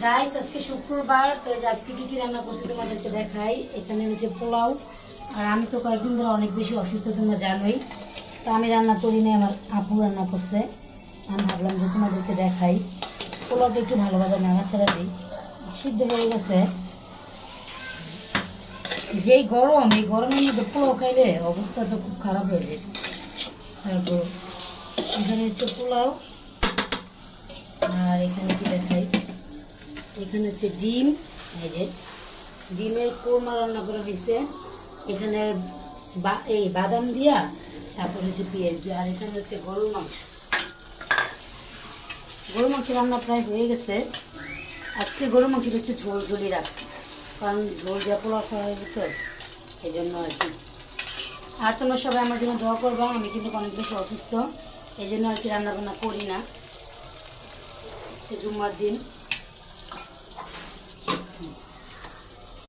Guys আজকে শুক্রবার, তো আজকে কি কি রান্না করছি তোমাদেরকে দেখাই। এখানে হচ্ছে পোলাও, আর আমি তো কয়েকদিন ধরে অনেক বেশি অসুস্থ, তোমরা জানোই। তো আমি রান্না করি না, আমার আপু রান্না করছে। আমি ভাবলাম যে তোমাদেরকে দেখাই। পোলাওটা একটু ভালোভাবে নাড়াচাড়া দিই, সিদ্ধ হয়ে গেছে। যেই গরম, এই গরমের মধ্যে পোলাও খাইলে অবস্থা তো খুব খারাপ হয়ে যায়। তারপর এখানে হচ্ছে পোলাও, আর এখানে কি দেখাই, এখানে হচ্ছে ডিম। এই যে ডিমের কোরমা রান্না করা হয়েছে। এখানে এই বাদাম দিয়া, তারপর হচ্ছে পেঁয়াজ দিয়া, আর এখানে হচ্ছে গরুর মাংস। গরুর মাংস রান্না প্রায় হয়ে গেছে। আজকে গরুর মাংসটা একটু ঝোল ঝোলই রাখছি, কারণ ঝোল দেওয়া পোলাও খাওয়া হয়ে গেছে, এই জন্য আর কি। আর তোমরা সবাই আমার জন্য দোয়া করবা। আমি কিন্তু অনেক বেশি অসুস্থ, এই জন্য আর কি রান্না বান্না করি না। জুম্মার দিন